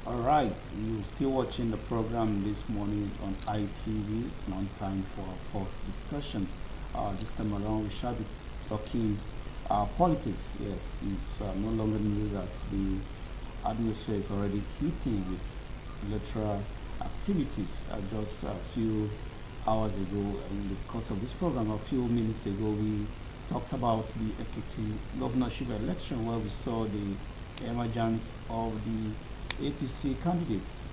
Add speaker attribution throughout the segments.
Speaker 1: All right, you're still watching the program this morning on ITV. It's now time for our first discussion. This time around, we shall be talking politics. Yes, it's no longer new that the atmosphere is already heating with electoral activities. Just a few hours ago, in the course of this program, a few minutes ago, we talked about the Ekiti governorship election, where we saw the emergence of the APC candidates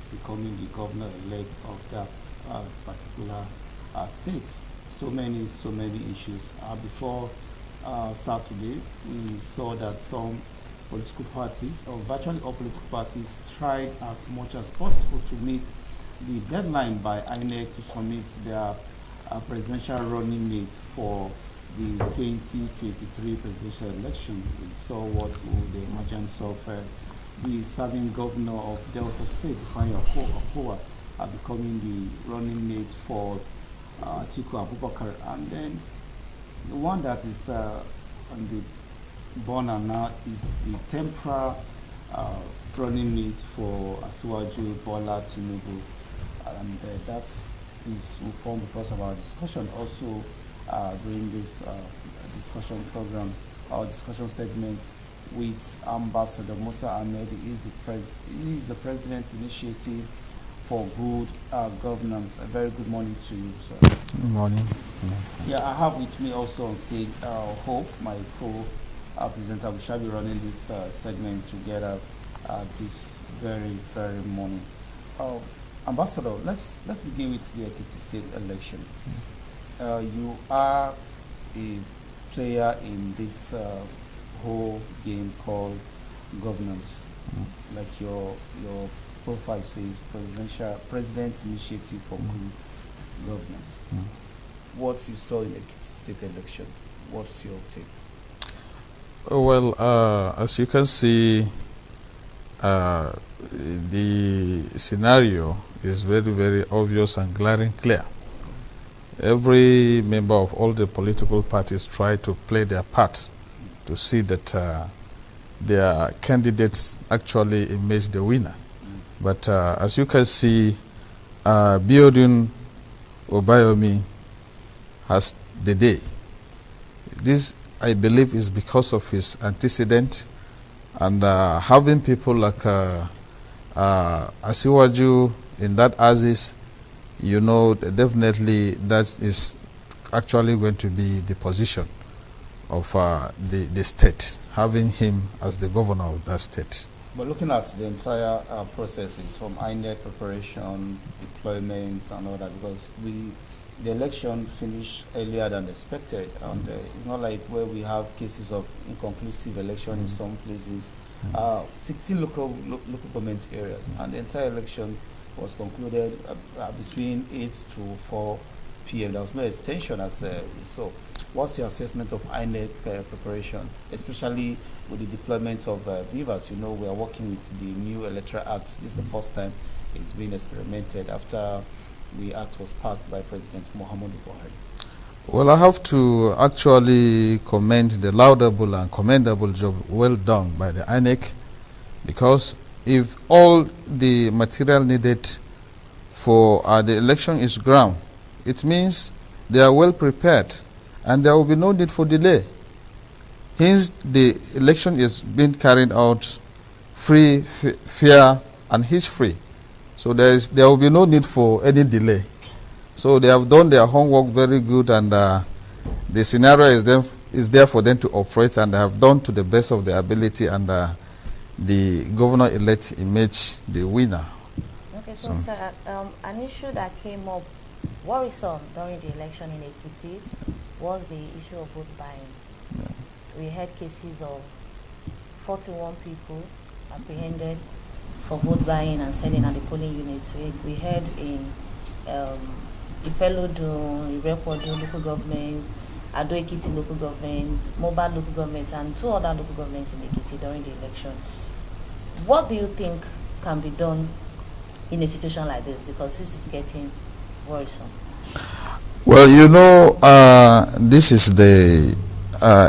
Speaker 1: becoming the governor-elect of that particular state. So many issues. Before Saturday, we saw that some political parties, or virtually all political parties, tried as much as possible to meet the deadline by INEC to submit their presidential running mate for the 2023 presidential election. We saw what the emergence of the serving governor of Delta State, Ifeanyi Okowa, becoming the running mate for Atiku Abubakar. And then the one that is on the burner now is the temporary running mate for Asiwaju Bola Tinubu. And that is will form the first of our discussion. Also, during this discussion program, our discussion segment with Ambassador Musa Ahmed. He is the President Initiative for Good Governance. A very good morning to you, sir.
Speaker 2: Good morning.
Speaker 1: Yeah, I have with me also on stage Hope, my co-presenter. We shall be running this segment together this very morning. Ambassador, let's begin with the Ekiti State election. You are a player in this whole game called governance, like your profile says, President Initiative for Good Governance. What you saw in the Ekiti State election, what's your take?
Speaker 2: Well, as you can see, the scenario is very obvious and glaring clear. Every member of all the political parties try to play their part to see that their candidates actually emerge the winner. But as you can see, Biodun Obayomi has the day. This, I believe, is because of his antecedent and having people like Asiwaju in that axis, you know, definitely that is actually going to be the position of the state, having him as the governor of that state.
Speaker 1: But looking at the entire processes from INEC preparation, deployments and all that, because the election finished earlier than expected, and it's not like where we have cases of inconclusive election in some places. 16 local government areas, and the entire election was concluded between 8 to 4 p.m. There was no extension as so. What's your assessment of INEC preparation, especially with the deployment of beavers? You know, we are working with the new Electoral Act. This is the first time it's been experimented after the act was passed by President Muhammadu Buhari.
Speaker 2: Well, I have to actually commend the laudable and commendable job well done by the INEC, because if all the material needed for the election is ground, it means they are well prepared and there will be no need for delay. Hence, the election is being carried out free, fair, and hitch-free. So there will be no need for any delay. So they have done their homework very good, and the scenario is there for them to operate, and they have done to the best of their ability, and the governor-elect emerged the winner.
Speaker 3: Okay, so sir, an issue that came up worrisome during the election in Ekiti was the issue of vote buying. Yeah. We had cases of 41 people apprehended for vote buying and selling at the polling units. We had in Ifelodun, Irepodo local government, Ado Ekiti local government, Mobile local government, and 2 other local governments in Ekiti during the election. What do you think can be done in a situation like this? Because this is getting worrisome.
Speaker 2: Well, you know, this is the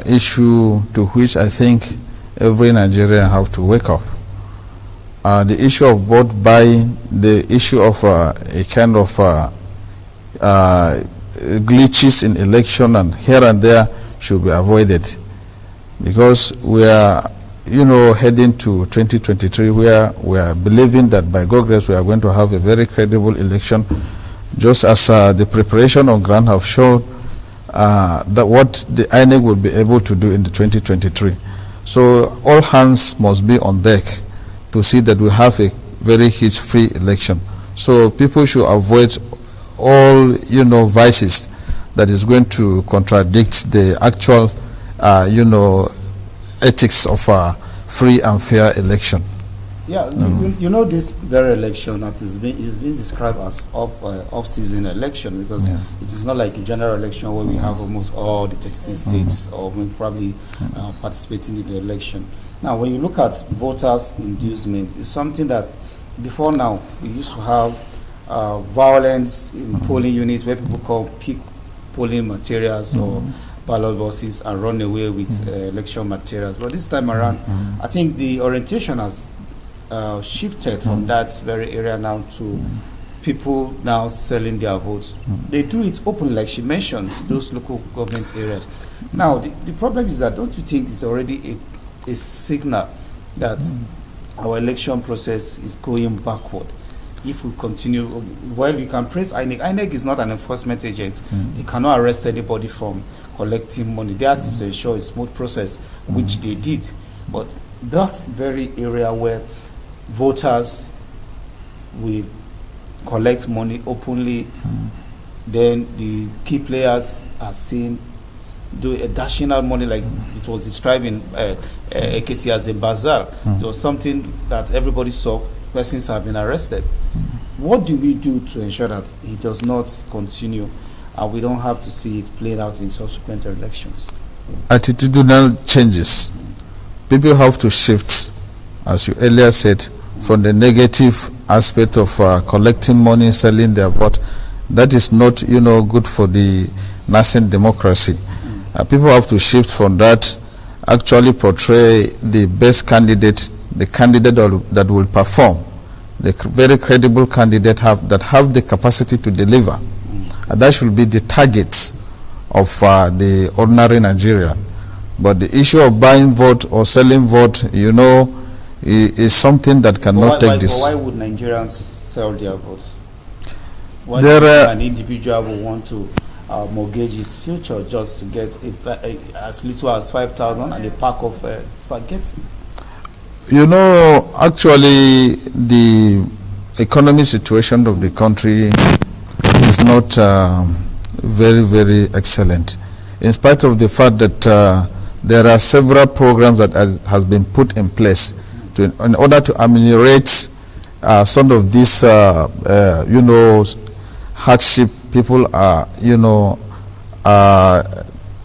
Speaker 2: issue to which I think every Nigerian have to wake up. the issue of vote buying, the issue of a kind of glitches in election and here and there should be avoided, because we are, heading to 2023 where we are believing that by God's grace we are going to have a very credible election, just as the preparation on ground have shown that what the INEC will be able to do in the 2023. So all hands must be on deck to see that we have a very hitch-free election. So people should avoid all, vices that is going to contradict the actual, ethics of a free and fair election.
Speaker 1: Yeah, this very election that is being described as off-season election, because it is not like a general election where we have almost all the 36 states or probably participating in the election. Now, when you look at voters' inducement, it's something that before now we used to have violence in polling units where people pick polling materials or ballot boxes and run away with election materials. But this time around, I think the orientation has shifted from that very area now to people now selling their votes. They do it openly, like she mentioned, those local government areas. Now, the problem is that, don't you think it's already a signal that our election process is going backward? If we continue, while we can praise INEC, INEC is not an enforcement agent. They cannot arrest anybody from collecting money. Theirs is to ensure a smooth process, which they did. But that very area where voters will collect money openly, then the key players are seen do a dashing out money, like it was described in Ekiti as a bazaar. It was something that everybody saw. Persons have been arrested. What do we do to ensure that it does not continue and we don't have to see it played out in subsequent elections?
Speaker 2: Attitudinal changes. People have to shift, as you earlier said, from the negative aspect of collecting money, selling their vote. That is not, good for the nascent democracy. People have to shift from that, actually portray the best candidate, the candidate that will perform, the very credible candidate that have the capacity to deliver. And that should be the targets of the ordinary Nigerian. But the issue of buying vote or selling vote, is something that cannot take this.
Speaker 1: Why would Nigerians sell their votes? Why do an individual will want to mortgage his future just to get as little as 5,000 and a pack of spaghetti?
Speaker 2: Actually, the economic situation of the country is not very, very excellent. In spite of the fact that there are several programs that has been put in place in order to ameliorate some of these, hardship people are,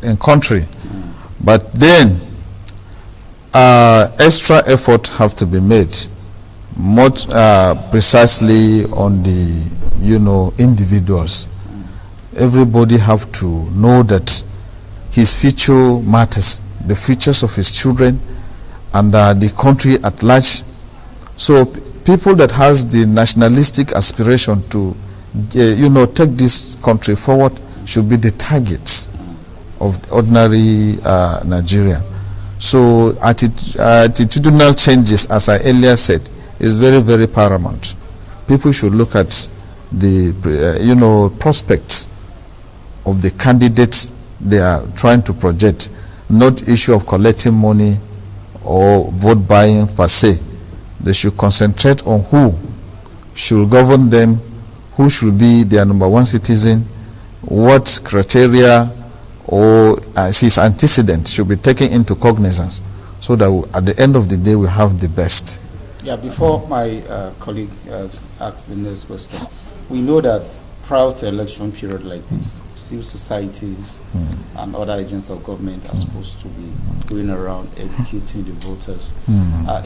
Speaker 2: in country. But then extra effort have to be made, more precisely on the, individuals. Everybody have to know that his future matters, the futures of his children and the country at large. So people that has the nationalistic aspiration to, take this country forward should be the targets of ordinary Nigeria. So attitudinal changes, as I earlier said, is very, very paramount. People should look at the, prospects of the candidates they are trying to project, not issue of collecting money or vote buying per se. They should concentrate on who should govern them, who should be their number one citizen, what criteria or his antecedent should be taken into cognizance, so that at the end of the day we have the best.
Speaker 1: Yeah, before my colleague asks the next question, we know that prior to election period like this, civil societies and other agents of government are supposed to be going around educating the voters.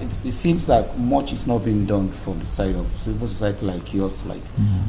Speaker 1: It seems like much is not being done from the side of civil society like yours, like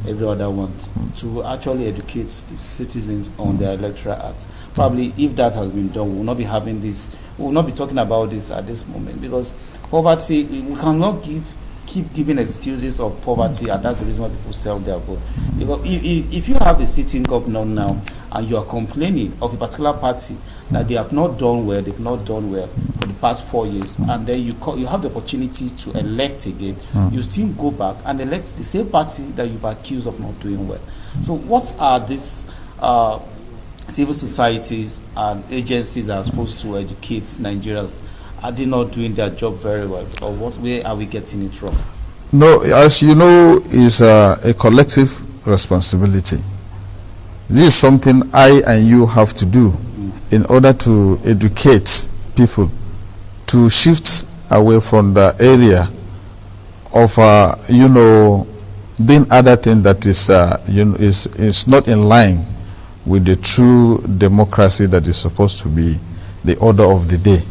Speaker 1: every other one, to actually educate the citizens on their electoral act. Probably if that has been done, we will not be having this, we will not be talking about this at this moment, because poverty, we cannot give keep giving excuses of poverty, and that's the reason why people sell their vote. Because if you have a sitting governor now and you are complaining of a particular party that they have not done well, they've not done well for the past 4 years, and then you have the opportunity to elect again, you still go back and elect the same party that you've accused of not doing well. So what are these civil societies and agencies that are supposed to educate Nigerians? Are they not doing their job very well, or what way are we getting it wrong?
Speaker 2: No, as you know, it's a collective responsibility. This is something I and you have to do in order to educate people to shift away from the area of doing other things that is not in line with the true democracy that is supposed to be the order of the day.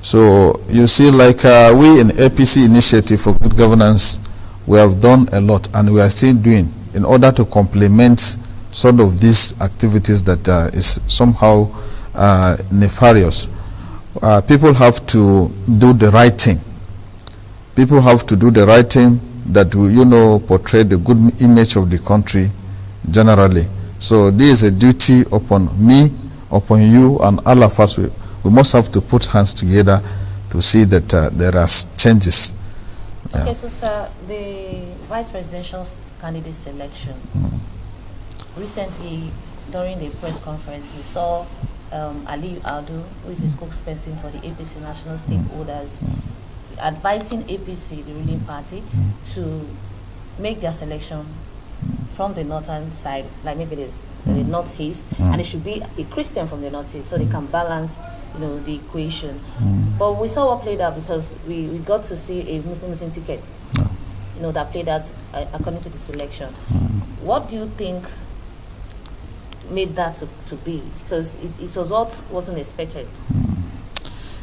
Speaker 2: So you see, like we in APC Initiative for Good Governance, we have done a lot, and we are still doing in order to complement some of these activities that is somehow nefarious. People have to do the right thing. People have to do the right thing that will, portray the good image of the country generally. So this is a duty upon me, upon you, and all of us. We must have to put hands together to see that there are changes.
Speaker 3: Okay, so sir, the vice presidential candidate selection, recently during the press conference, we saw Aliyu Adu, who is the spokesperson for the APC national stakeholders, advising APC, the ruling party, to make their selection from the northern side, like maybe the northeast, and it should be a Christian from the northeast, so they can balance, the equation. But we saw what played out, because we got to see a Muslim ticket, that played out according to the selection. What do you think made that to be? Because it was what wasn't expected.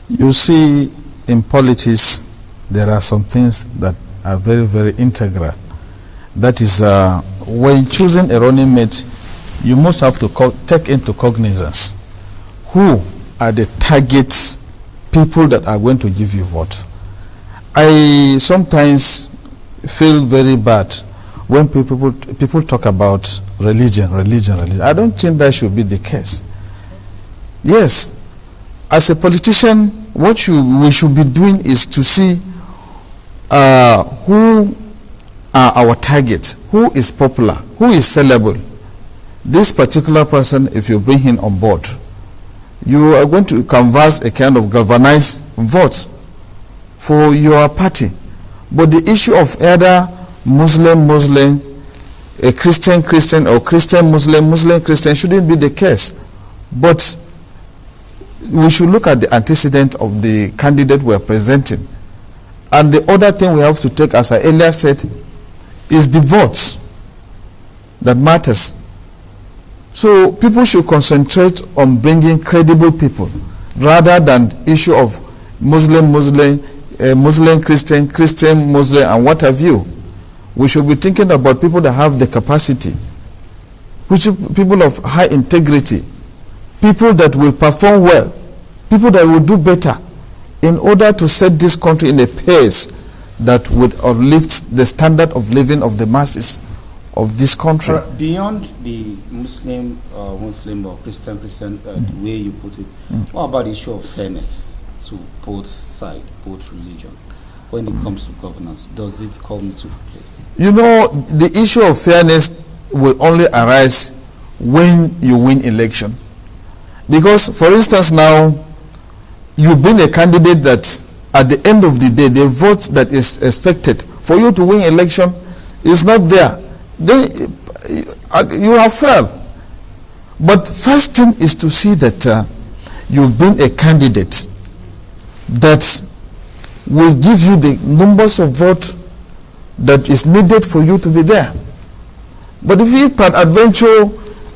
Speaker 2: You see, in politics, there are some things that are very, very integral. That is, when choosing a running mate, you must have to take into cognizance who are the targets, people that are going to give you vote. I sometimes feel very bad when people talk about religion. I don't think that should be the case. Yes, as a politician, what we should be doing is to see who are our targets, who is popular, who is sellable. This particular person, if you bring him on board, you are going to canvass a kind of galvanized vote for your party. But the issue of either Muslim, a Christian, or Christian, Muslim, Christian shouldn't be the case. But we should look at the antecedent of the candidate we are presenting. And the other thing we have to take, as I earlier said, is the votes that matters. So people should concentrate on bringing credible people rather than issue of Muslim, Christian, Muslim, and what have you. We should be thinking about people that have the capacity, people of high integrity, people that will perform well, people that will do better, in order to set this country in a pace that would uplift the standard of living of the masses of this country.
Speaker 1: Beyond the Muslim or Christian, the way you put it, what about the issue of fairness to both sides, both religion, when it comes to governance? Does it come into play?
Speaker 2: The issue of fairness will only arise when you win election. Because, for instance, now, you bring a candidate that at the end of the day, the vote that is expected for you to win election is not there. Then you have failed. But first thing is to see that you bring a candidate that will give you the numbers of votes that is needed for you to be there. But if you per adventure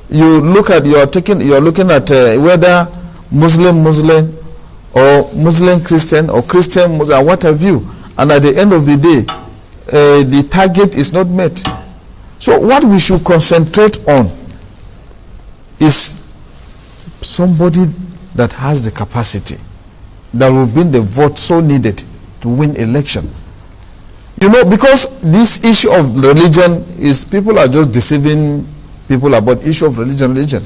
Speaker 2: you are looking at whether Muslim or Muslim Christian or Christian Muslim, what have you, and at the end of the day the target is not met. So what we should concentrate on is somebody that has the capacity, that will bring the vote so needed to win election. You know, because this issue of religion is, people are just deceiving people about issue of religion.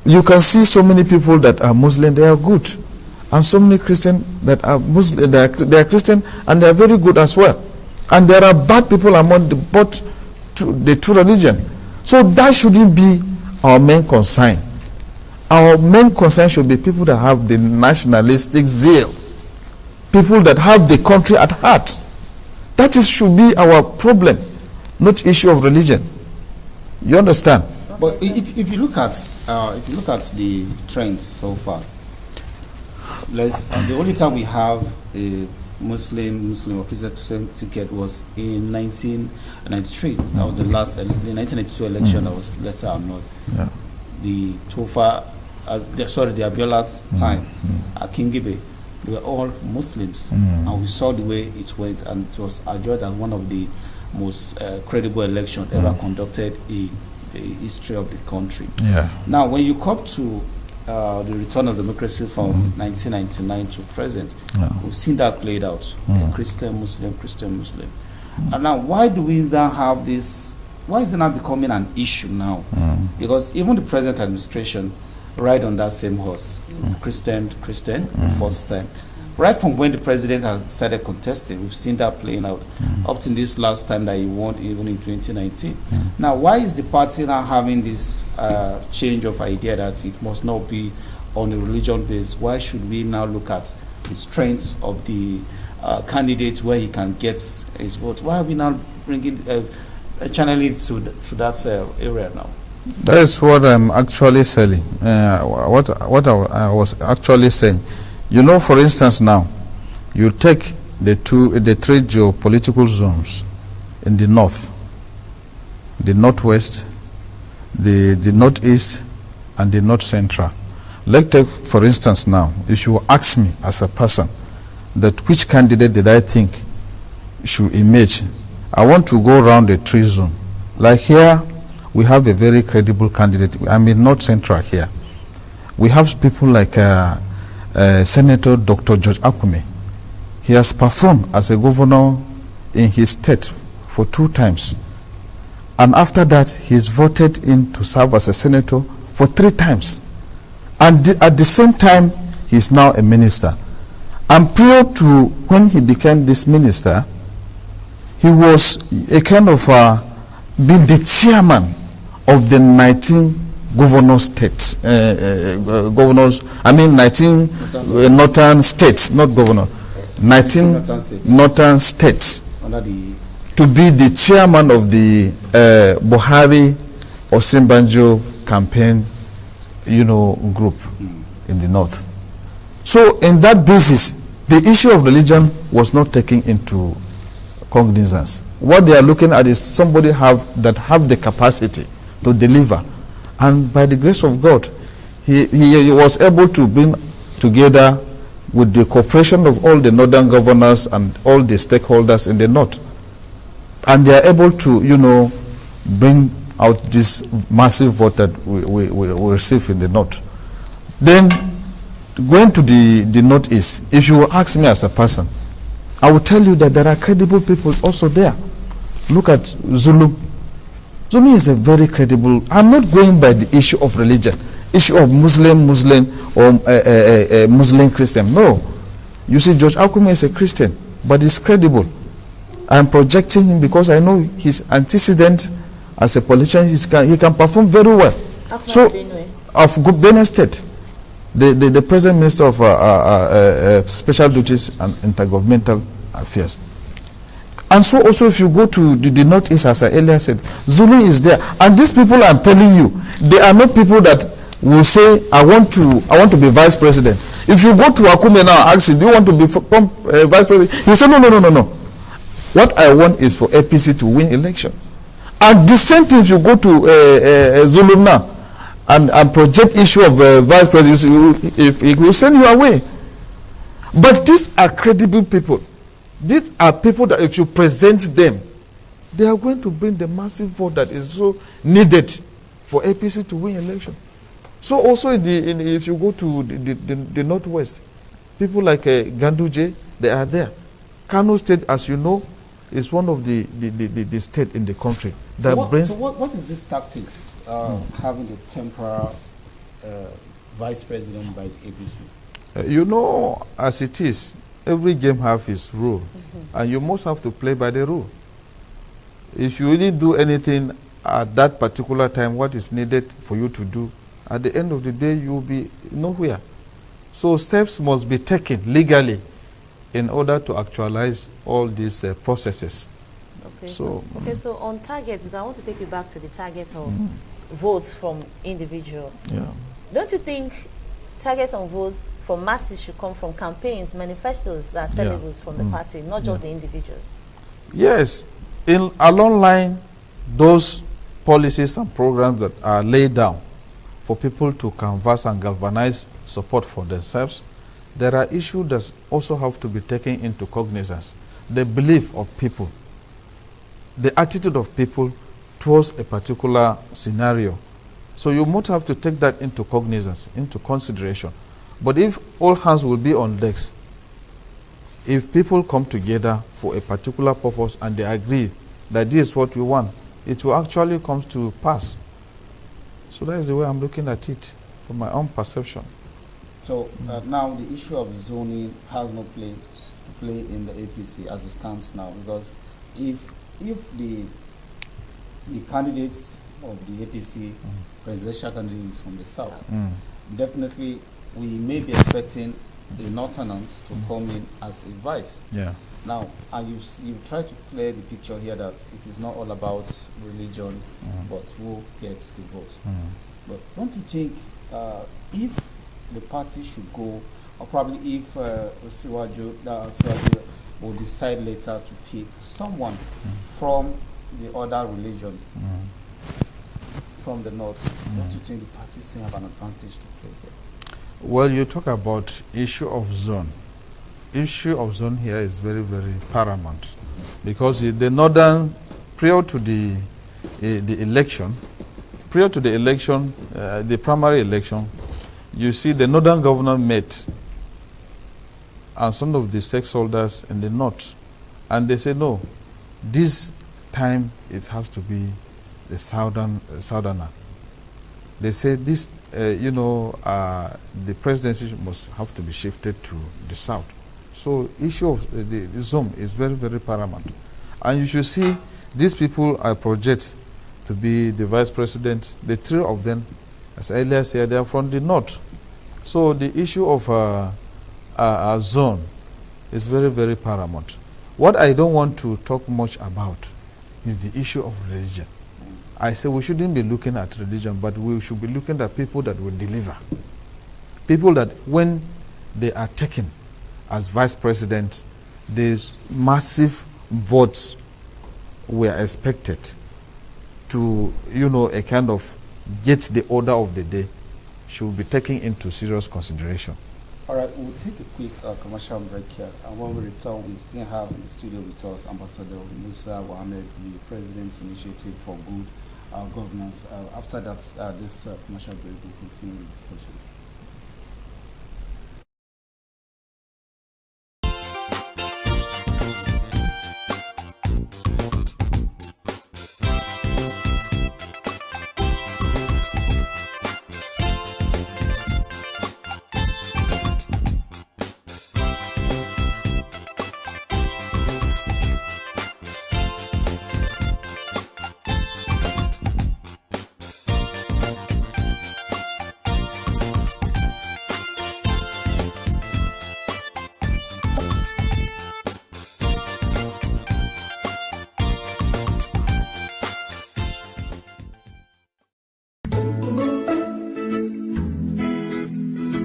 Speaker 2: You can see so many people that are Muslim, they are good. And so many Christians that are Muslim, they are Christian and they are very good as well. And there are bad people among the two religion. So that shouldn't be our main concern. Our main concern should be people that have the nationalistic zeal, people that have the country at heart. That should be our problem, not issue of religion. You understand?
Speaker 1: But if you look at the trends so far, the only time we have a Muslim or Christian ticket was in 1993. That was the 1992 election. That was later annulled.
Speaker 2: Yeah.
Speaker 1: The Tofa, the Abiola's time at Kingibe, they were all Muslims, and we saw the way it went, and it was adjudged as one of the most credible elections ever conducted in the history of the country.
Speaker 2: Yeah.
Speaker 1: Now, when you come to the return of democracy from 1999 to present, we've seen that played out. Christian, Muslim. And now, why do we now have this? Why is it now becoming an issue now? Because even the present administration ride on that same horse, Christian, first time. Right from when the president has started contesting, we've seen that playing out up to this last time that he won, even in 2019. Now, why is the party now having this change of idea that it must not be on a religion base? Why should we now look at the strengths of the candidate where he can get his vote? Why are we now bringing channeling to that area now?
Speaker 2: That is what I'm actually saying. What I was actually saying. You know, for instance, now you take the three geopolitical zones in the north, the northwest, the northeast, and the north central. Let's take, for instance, now, if you ask me as a person that which candidate did I think should emerge, I want to go around the three zone. Like here, we have a very credible candidate. I mean, North Central here. We have people like Senator Dr. George Akume. He has performed as a governor in his state for 2 times. And after that, he is voted in to serve as a senator for 3 times. And at the same time, he is now a minister. And prior to when he became this minister, he was a kind of being the chairman of the 19 governor states, 19 northern states, not governor, 19 northern states, to be the chairman of the Buhari Osinbajo campaign, group in the north. So in that basis, the issue of religion was not taken into cognizance. What they are looking at is somebody that have the capacity to deliver. And by the grace of God, he was able to bring together with the cooperation of all the northern governors and all the stakeholders in the north. And they are able to, bring out this massive vote that we receive in the north. Then, going to the northeast, if you ask me as a person, I will tell you that there are credible people also there. Look at Zulu. Zulu is a very credible. I'm not going by the issue of religion, issue of Muslim or Muslim Christian. No. You see, George Akume is a Christian, but he's credible. I'm projecting him because I know his antecedent as a politician. He can perform very well. So, of Benue State, the present minister of special duties and intergovernmental affairs. And so also if you go to the northeast, as I earlier said, Zulu is there. And these people I'm telling you, they are not people that will say, I want to be vice president. If you go to Akume now and ask him, do you want to become vice president? He say, no. What I want is for APC to win election. And the same thing if you go to Zulu now and project issue of vice president, if he will send you away. But these are credible people. These are people that if you present them, they are going to bring the massive vote that is so needed for APC to win election. So also if you go to the northwest, people like Ganduje, they are there. Kano State, as you know, is one of the state in the country that
Speaker 1: so what is this tactics having the temporal vice president by the APC?
Speaker 2: You know, as it is, every game has its rule, and you must have to play by the rule. If you really do anything at that particular time, what is needed for you to do, at the end of the day, you will be nowhere. So steps must be taken legally in order to actualize all these processes.
Speaker 3: Okay, so on target, I want to take you back to the target of votes from individual.
Speaker 2: Yeah.
Speaker 3: Don't you think target on votes for masses should come from campaigns, manifestos that are syllables from the party, not just the individuals?
Speaker 2: Yes. Along line, those policies and programs that are laid down for people to canvass and galvanize support for themselves, there are issues that also have to be taken into cognizance. The belief of people, the attitude of people towards a particular scenario. So you might have to take that into cognizance, into consideration. But if all hands will be on decks, if people come together for a particular purpose and they agree that this is what we want, it will actually come to pass. So that is the way I'm looking at it, from my own perception.
Speaker 1: So now the issue of zoning has no place to play in the APC as it stands now, because if the candidates of the APC presidential candidates from the south, definitely we may be expecting a northernant to come in as a vice.
Speaker 2: Yeah.
Speaker 1: Now, and you try to clear the picture here that it is not all about religion, but who gets the vote. But don't you think if the party should go, or probably if Siwaju will decide later to pick someone from the other religion, from the north, don't you think the party still have an advantage to play here?
Speaker 2: Well, you talk about issue of zone. Issue of zone here is very, very paramount, because the northern, prior to the election, the primary election, you see the northern governor met and some of the stakeholders in the north, and they say no, this time it has to be the southerner. They say this, the presidency must have to be shifted to the south. So issue of the zone is very, very paramount. And you should see these people I project to be the vice president, the three of them, as earlier said, they are from the north. So the issue of a zone is very, very paramount. What I don't want to talk much about is the issue of religion. I say we shouldn't be looking at religion, but we should be looking at people that will deliver. People that when they are taken as vice president, these massive votes were expected to, a kind of get the order of the day, should be taken into serious consideration.
Speaker 1: All right, we'll take a quick commercial break here. And when we return, we still have in the studio with us Ambassador Musa Mohammed, the President's Initiative for Good Governance. After that, this commercial break will continue the discussion.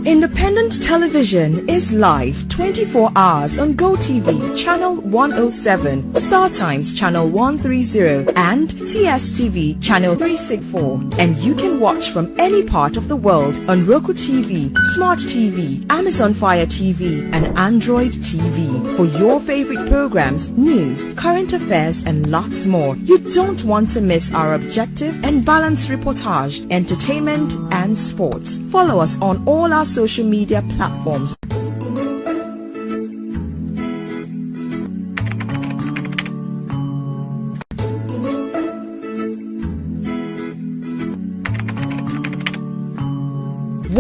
Speaker 4: Independent television is live 24 hours on GoTV channel 107, StarTimes channel 130 and TSTV channel 364, and you can watch from any part of the world on Roku TV, Smart TV, Amazon Fire TV and Android TV for your favorite programs, news, current affairs and lots more. You don't want to miss our objective and balanced reportage, entertainment and sports. Follow us on all our social media platforms.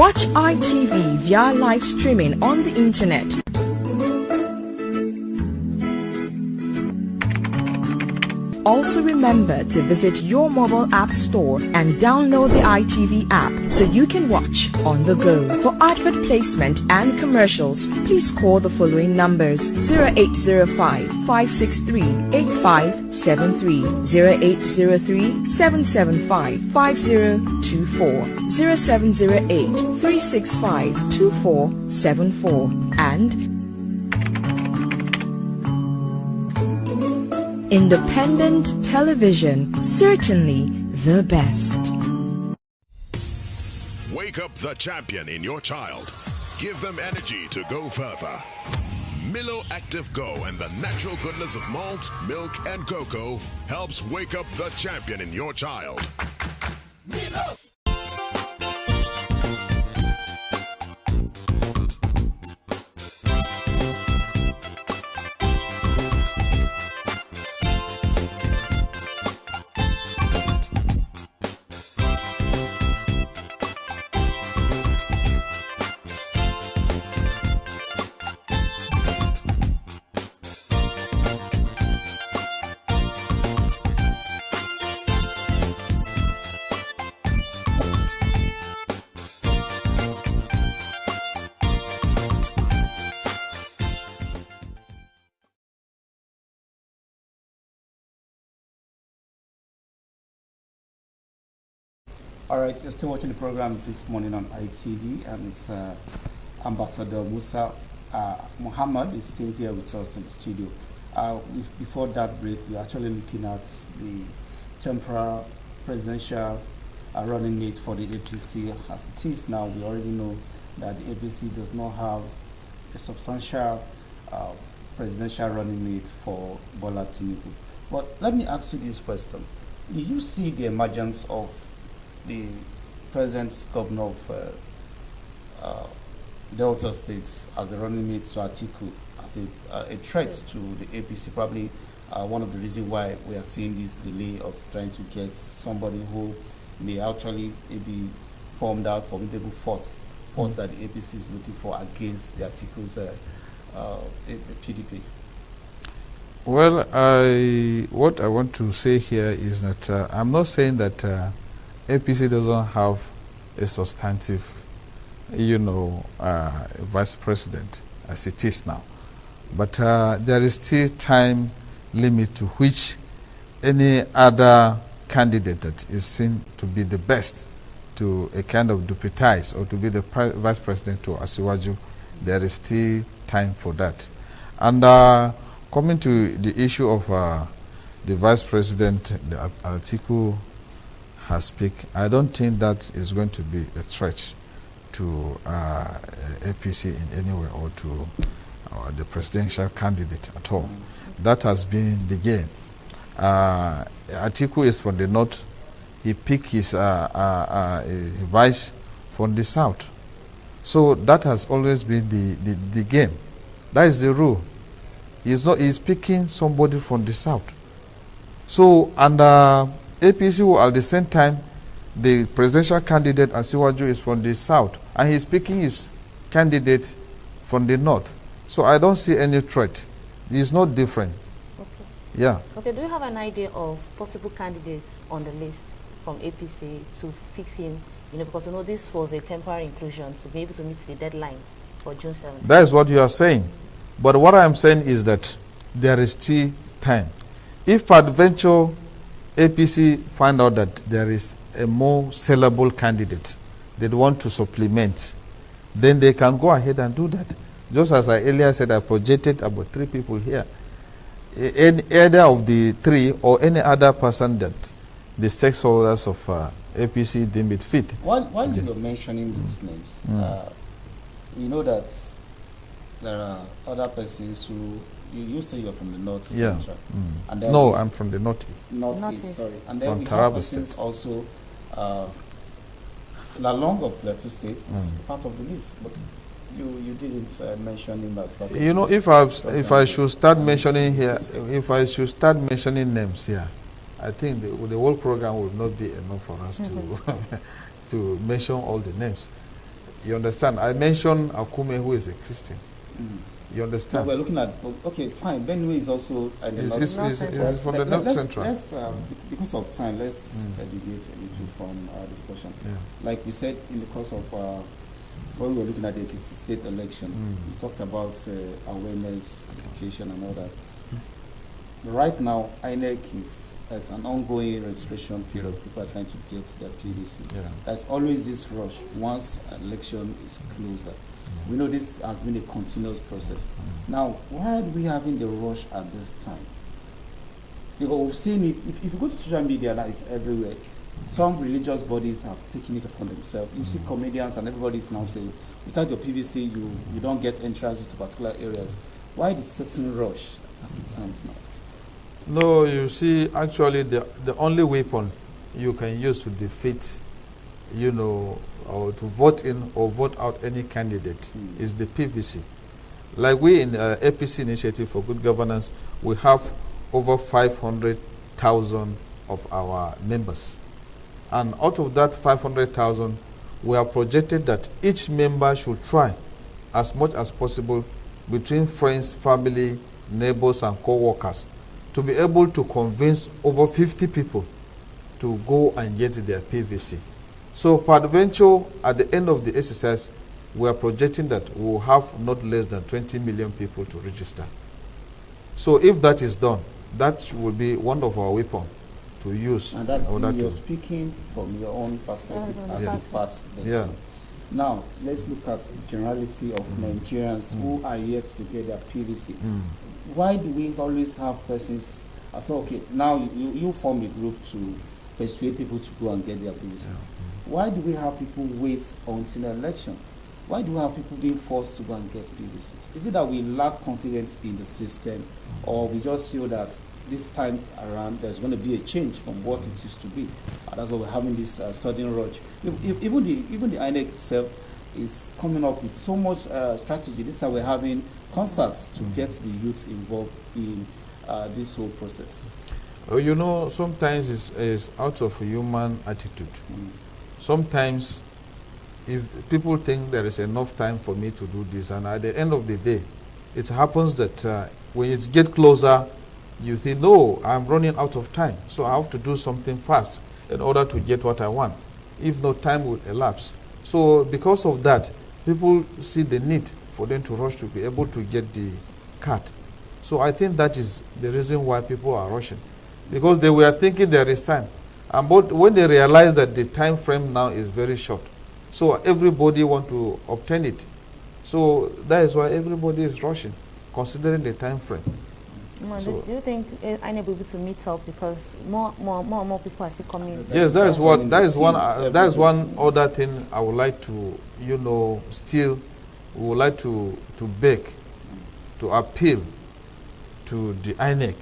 Speaker 4: Watch ITV via live streaming on the internet. Also remember to visit your mobile app store and download the ITV app so you can watch on the go. For advert placement and commercials, please call the following numbers: 0805-563-8573, 0803-775-5024, 0708-365-2474, and independent television, certainly the best.
Speaker 5: Wake up the champion in your child. Give them energy to go further. Milo Active Go and the natural goodness of malt, milk, and cocoa helps wake up the champion in your child. Milo!
Speaker 1: All right, you're still watching the program this morning on ITV, and it's Ambassador Musa Muhammad is still here with us in the studio. Before that break, we're actually looking at the temporary presidential running mate for the APC. As it is now, we already know that the APC does not have a substantial presidential running mate for Bola Tinubu. But let me ask you this question. Do you see the emergence of the present governor of Delta State as a running mate to Atiku as a threat to the APC? Probably one of the reasons why we are seeing this delay of trying to get somebody who may actually maybe form that formidable force that the APC is looking for against the Atiku's PDP.
Speaker 2: Well, what I want to say here is that I'm not saying that APC doesn't have a substantive, vice president as it is now. But there is still time limit to which any other candidate that is seen to be the best to a kind of deputize or to be the vice president to Asiwaju, there is still time for that. And coming to the issue of the vice president, the Atiku has picked, I don't think that is going to be a threat to APC in any way or to the presidential candidate at all. That has been the game. Atiku is from the north. He picked his vice from the south. So that has always been the game. That is the rule. He's picking somebody from the south. So, and APC will at the same time, the presidential candidate Asiwaju is from the south, and he's picking his candidate from the north. So I don't see any threat. It's not different.
Speaker 3: Okay.
Speaker 2: Yeah.
Speaker 3: Okay, do you have an idea of possible candidates on the list from APC to fix him? Because this was a temporary inclusion to be able to meet the deadline for June 17th.
Speaker 2: That is what you are saying. But what I am saying is that there is still time. If peradventure APC find out that there is a more sellable candidate they want to supplement, then they can go ahead and do that. Just as I earlier said, I projected about 3 people here. Either of the 3 or any other person that the stakeholders of APC deem it fit.
Speaker 1: While you were mentioning these names, we know that there are other persons who, you say you're from the north central. And
Speaker 2: no, I'm from the northeast.
Speaker 1: Northeast, sorry. And then
Speaker 2: from
Speaker 1: we have
Speaker 2: Taraba
Speaker 1: persons
Speaker 2: State.
Speaker 1: also, Lalong of Plateau State is part of the list, but you didn't mention him as part of the list.
Speaker 2: If I should start mentioning here, if I should start mentioning names here, I think the whole program will not be enough for us to mention all the names. You understand? I mentioned Akume, who is a Christian. You understand?
Speaker 1: No, we're looking at, okay, fine. Benue is also at the north.
Speaker 2: It's from the North Central.
Speaker 1: Let's because of time, let's deviate a little from our discussion.
Speaker 2: Yeah.
Speaker 1: Like we said in the course of when we were looking at the Ekiti state election, we talked about awareness, education, and all that. Right now, INEC is as an ongoing registration period. People are trying to get their PVC.
Speaker 2: Yeah.
Speaker 1: There's always this rush once election is closer. We know this has been a continuous process. Now, why are we having the rush at this time? Because we've seen it, if you go to social media, that is everywhere. Some religious bodies have taken it upon themselves. You see comedians and everybody is now saying, without your PVC, you don't get entrance to particular areas. Why the certain rush as it stands now?
Speaker 2: No, you see, actually, the only weapon you can use to defeat, or to vote in or vote out any candidate is the PVC. Like we in the APC Initiative for Good Governance, we have over 500,000 of our members. And out of that 500,000, we have projected that each member should try as much as possible between friends, family, neighbors, and co-workers to be able to convince over 50 people to go and get their PVC. So, peradventure, at the end of the exercise, we are projecting that we will have not less than 20 million people to register. So, if that is done, that will be one of our weapons to use.
Speaker 1: And that's you're speaking from your own perspective as a part.
Speaker 2: Yeah.
Speaker 1: Now, let's look at the generality of Nigerians who are yet to get their PVC. Why do we always have persons? So, okay, now you form a group to persuade people to go and get their PVC. Why do we have people wait until the election? Why do we have people being forced to go and get PVCs? Is it that we lack confidence in the system, or we just feel that this time around there's going to be a change from what it used to be? That's why we're having this sudden rush. Even the INEC itself is coming up with so much strategy. This time we're having concerts to get the youth involved in this whole process.
Speaker 2: Sometimes it's out of human attitude. Sometimes, if people think there is enough time for me to do this, and at the end of the day, it happens that when it gets closer, you think, no, I'm running out of time, so I have to do something fast in order to get what I want. If no, time will elapse. So because of that, people see the need for them to rush to be able to get the card. So I think that is the reason why people are rushing, because they were thinking there is time. But when they realize that the time frame now is very short, so everybody want to obtain it. So that is why everybody is rushing, considering the time frame.
Speaker 3: Do you think I need to be able to meet up because more people are still coming?
Speaker 2: Yes, that is one other thing I would like to, we would like to beg, to appeal to the INEC.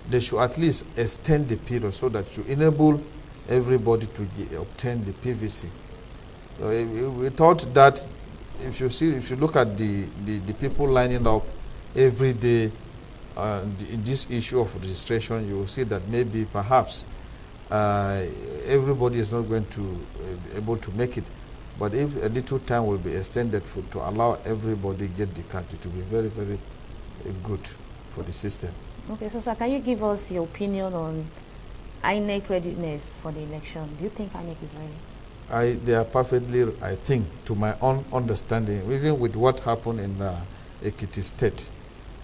Speaker 2: They should at least extend the period so that you enable everybody to obtain the PVC. We thought that if you look at the people lining up every day in this issue of registration, you will see that maybe perhaps everybody is not going to be able to make it. But if a little time will be extended to allow everybody get the card, it will be very, very good for the system.
Speaker 3: Okay, so sir, can you give us your opinion on INEC readiness for the election? Do you think INEC is ready?
Speaker 2: They are perfectly, I think, to my own understanding, even with what happened in Ekiti State,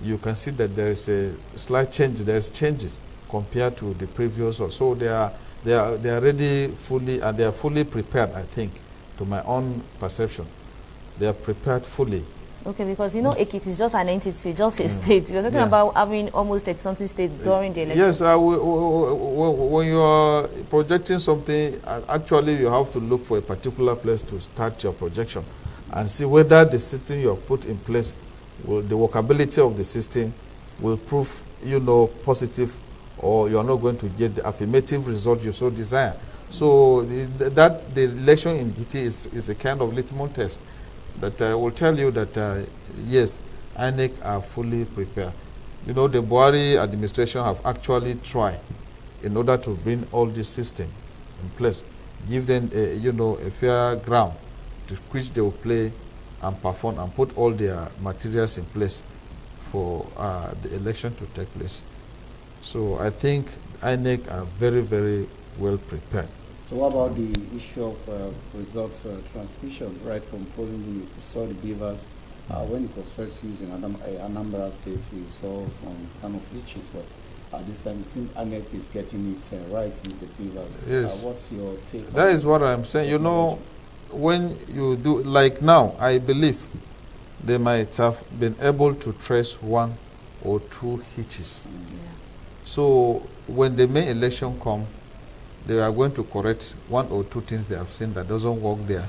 Speaker 2: you can see that there is a slight change. There's changes compared to the previous. So they are ready fully, and they are fully prepared. I think, to my own perception, they are prepared fully.
Speaker 3: Okay, because Ekiti is just an entity, just a state. We're talking about having almost 30-something states during the election.
Speaker 2: Yes, when you are projecting something, actually you have to look for a particular place to start your projection and see whether the system you have put in place, the workability of the system will prove, positive, or you are not going to get the affirmative result you so desire. So the election in Ekiti is a kind of litmus test that will tell you that, yes, INEC are fully prepared. The Buhari administration have actually tried in order to bring all this system in place, give them a fair ground to which they will play and perform and put all their materials in place for the election to take place. So I think INEC are very, very well prepared.
Speaker 1: So what about the issue of results transmission right from polling units? We saw the beavers when it was first used in Anambra State. We saw some kind of glitches, but this time it seems INEC is getting it right with the beavers.
Speaker 2: Yes.
Speaker 1: What's your take?
Speaker 2: That is what I'm saying. You know, when you do, like now, I believe they might have been able to trace 1 or 2 hitches.
Speaker 3: Yeah.
Speaker 2: So when the May election come, they are going to correct 1 or 2 things they have seen that doesn't work there.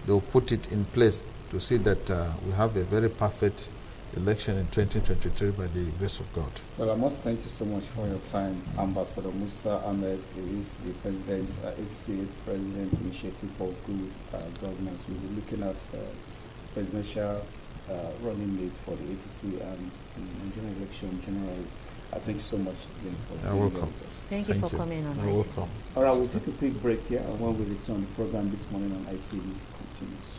Speaker 2: They will put it in place to see that we have a very perfect election in 2023 by the grace of God.
Speaker 1: Well, I must thank you so much for your time. Ambassador Musa Ahmed is the president, APC President Initiative for Good Governance. We'll be looking at presidential running mate for the APC and the Nigerian election generally. Thank you so much again for being
Speaker 2: welcome.
Speaker 1: with us.
Speaker 3: Thank you for coming on
Speaker 2: You're
Speaker 3: ITV.
Speaker 2: welcome.
Speaker 1: All right, we'll take a quick break here, and when we return, the program this morning on ITV continues.